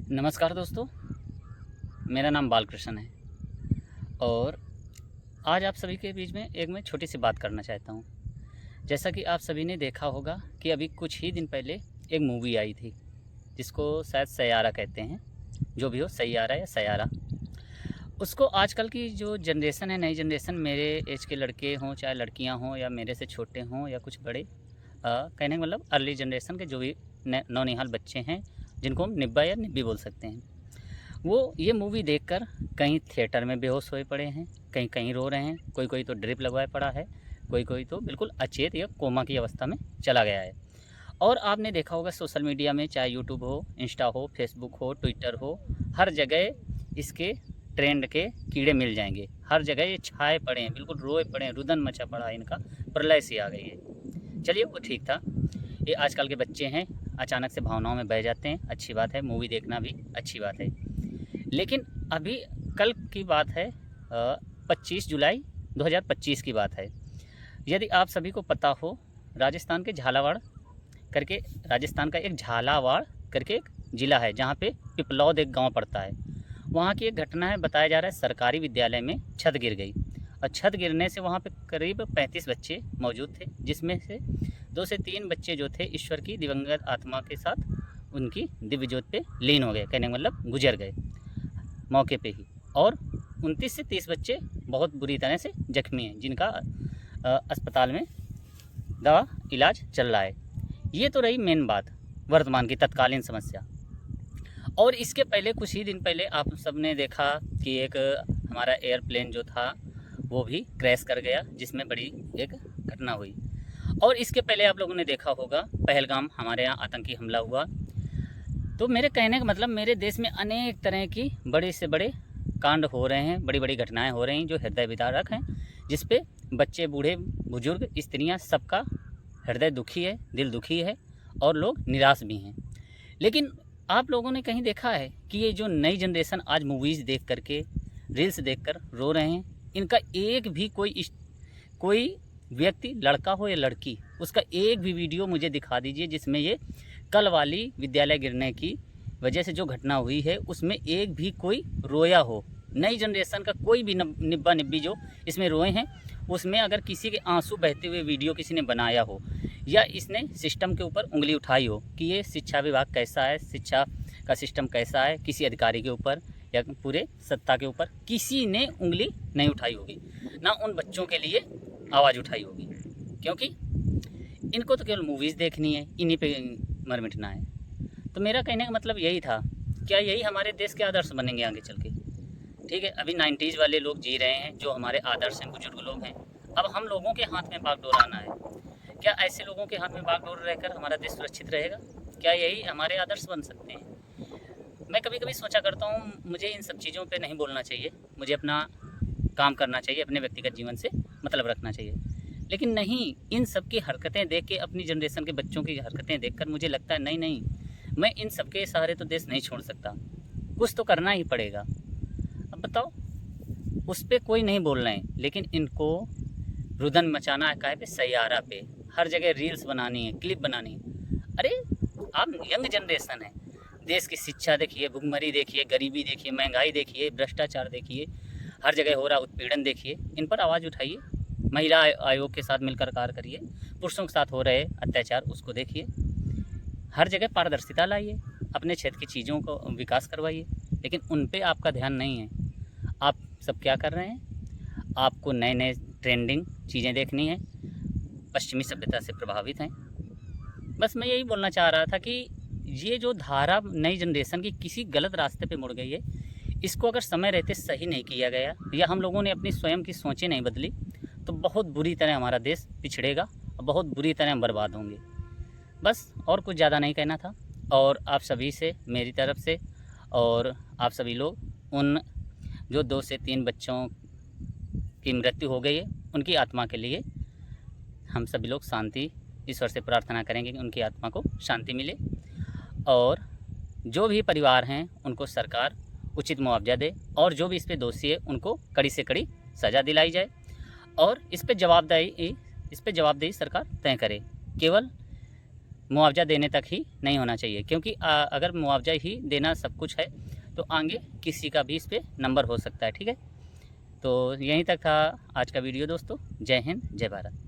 नमस्कार दोस्तों, मेरा नाम बालकृष्ण है और आज आप सभी के बीच में एक मैं छोटी सी बात करना चाहता हूँ। जैसा कि आप सभी ने देखा होगा कि अभी कुछ ही दिन पहले एक मूवी आई थी जिसको शायद सैयारा कहते हैं, जो भी हो सैयारा या सैयारा। उसको आजकल की जो जनरेशन है, नई जनरेशन, मेरे एज के लड़के हों चाहे लड़कियाँ हों या मेरे से छोटे हों या कुछ बड़े, कहने का मतलब अर्ली जनरेशन के जो भी नौनिहाल बच्चे हैं जिनको हम निब्बा या निब्बी बोल सकते हैं, वो ये मूवी देखकर कहीं थिएटर में बेहोश होए पड़े हैं, कहीं कहीं रो रहे हैं, कोई कोई तो ड्रिप लगवाए पड़ा है, कोई कोई तो बिल्कुल अचेत या कोमा की अवस्था में चला गया है। और आपने देखा होगा सोशल मीडिया में, चाहे यूट्यूब हो, इंस्टा हो, फेसबुक हो, ट्विटर हो, हर जगह इसके ट्रेंड के कीड़े मिल जाएंगे। हर जगह ये छाए पड़े हैं, बिल्कुल रोए पड़े हैं, रुदन मचा पड़ा है इनका, प्रलय सी आ गई है। चलिए वो ठीक था, ये आजकल के बच्चे हैं, अचानक से भावनाओं में बह जाते हैं, अच्छी बात है, मूवी देखना भी अच्छी बात है। लेकिन अभी कल की बात है, 25 जुलाई 2025 की बात है। यदि आप सभी को पता हो, राजस्थान के झालावाड़ करके, राजस्थान का एक झालावाड़ करके एक ज़िला है जहाँ पे पिपलौद एक गांव पड़ता है। वहाँ की एक घटना है, बताया जा रहा है सरकारी विद्यालय में छत गिर गई और छत गिरने से वहाँ पे करीब 35 बच्चे मौजूद थे, जिसमें से 2 से 3 बच्चे जो थे ईश्वर की दिवंगत आत्मा के साथ उनकी दिव्य ज्योत पे लीन हो गए, कहने का मतलब गुजर गए मौके पे ही। और 29 से 30 बच्चे बहुत बुरी तरह से जख्मी हैं, जिनका अस्पताल में दवा इलाज चल रहा है। ये तो रही मेन बात, वर्तमान की तत्कालीन समस्या। और इसके पहले कुछ ही दिन पहले आप सब ने देखा कि एक हमारा एयरप्लेन जो था वो भी क्रैश कर गया, जिसमें बड़ी एक घटना हुई। और इसके पहले आप लोगों ने देखा होगा पहलगाम हमारे यहाँ आतंकी हमला हुआ। तो मेरे कहने का मतलब, मेरे देश में अनेक तरह की बड़े से बड़े कांड हो रहे हैं, बड़ी बड़ी घटनाएं हो रही हैं जो हृदय विदारक हैं, जिस पे बच्चे, बूढ़े, बुजुर्ग, स्त्रियां, सबका हृदय दुखी है, दिल दुखी है और लोग निराश भी हैं। लेकिन आप लोगों ने कहीं देखा है कि ये जो नई जनरेशन आज मूवीज़ देख करके, रील्स देखकर रो रहे हैं, इनका एक भी कोई व्यक्ति, लड़का हो या लड़की, उसका एक भी वीडियो मुझे दिखा दीजिए जिसमें ये कल वाली विद्यालय गिरने की वजह से जो घटना हुई है उसमें एक भी कोई रोया हो। नई जनरेशन का कोई भी निब्बा निब्बी जो इसमें रोए हैं, उसमें अगर किसी के आंसू बहते हुए वीडियो किसी ने बनाया हो या इसने सिस्टम के ऊपर उंगली उठाई हो कि ये शिक्षा विभाग कैसा है, शिक्षा का सिस्टम कैसा है, किसी अधिकारी के ऊपर या पूरे सत्ता के ऊपर किसी ने उंगली नहीं उठाई होगी, ना उन बच्चों के लिए आवाज़ उठाई होगी, क्योंकि इनको तो केवल मूवीज़ देखनी है, इन्हीं पे मर मिटना है। तो मेरा कहने का मतलब यही था, क्या यही हमारे देश के आदर्श बनेंगे आगे चल के? ठीक है, अभी 90s वाले लोग जी रहे हैं जो हमारे आदर्श हैं, बुजुर्ग लोग हैं। अब हम लोगों के हाथ में बागडोर आना है। क्या ऐसे लोगों के हाथ में बागडोर रहकर हमारा देश सुरक्षित रहेगा? क्या यही हमारे आदर्श बन सकते हैं? मैं कभी कभी सोचा करता हूँ, मुझे इन सब चीज़ों पे नहीं बोलना चाहिए, मुझे अपना काम करना चाहिए, अपने व्यक्तिगत जीवन से मतलब रखना चाहिए। लेकिन नहीं, इन सब की हरकतें देख के, अपनी जनरेशन के बच्चों की हरकतें देखकर मुझे लगता है नहीं नहीं, मैं इन सब के सहारे तो देश नहीं छोड़ सकता, कुछ तो करना ही पड़ेगा। अब बताओ, उस पर कोई नहीं बोल रहे हैं, लेकिन इनको रुदन मचाना है काहे पे? सैयारा पे। हर जगह रील्स बनानी है, क्लिप बनानी है। अरे आप यंग जनरेशन है, देश की शिक्षा देखिए, भुखमरी देखिए, गरीबी देखिए, महंगाई देखिए, भ्रष्टाचार देखिए, हर जगह हो रहा उत्पीड़न देखिए, इन पर आवाज़ उठाइए। महिला आयोग के साथ मिलकर कार्य करिए, पुरुषों के साथ हो रहे अत्याचार उसको देखिए, हर जगह पारदर्शिता लाइए, अपने क्षेत्र की चीज़ों को विकास करवाइए। लेकिन उन पे आपका ध्यान नहीं है। आप सब क्या कर रहे हैं? आपको नए नए ट्रेंडिंग चीज़ें देखनी है, पश्चिमी सभ्यता से प्रभावित हैं। बस मैं यही बोलना चाह रहा था कि ये जो धारा नई जनरेशन की किसी गलत रास्ते पे मुड़ गई है, इसको अगर समय रहते सही नहीं किया गया या हम लोगों ने अपनी स्वयं की सोचें नहीं बदली, तो बहुत बुरी तरह हमारा देश पिछड़ेगा और बहुत बुरी तरह हम बर्बाद होंगे। बस और कुछ ज़्यादा नहीं कहना था। और आप सभी से मेरी तरफ से, और आप सभी लोग उन जो 2 से 3 बच्चों की मृत्यु हो गई है, उनकी आत्मा के लिए हम सभी लोग शांति, ईश्वर से प्रार्थना करेंगे कि उनकी आत्मा को शांति मिले। और जो भी परिवार हैं उनको सरकार उचित मुआवजा दे, और जो भी इस पे दोषी है उनको कड़ी से कड़ी सज़ा दिलाई जाए, और इस पे जवाबदेही सरकार तय करे। केवल मुआवजा देने तक ही नहीं होना चाहिए, क्योंकि अगर मुआवजा ही देना सब कुछ है तो आगे किसी का भी इस पे नंबर हो सकता है। ठीक है, तो यहीं तक था आज का वीडियो दोस्तों। जय हिंद, जय भारत।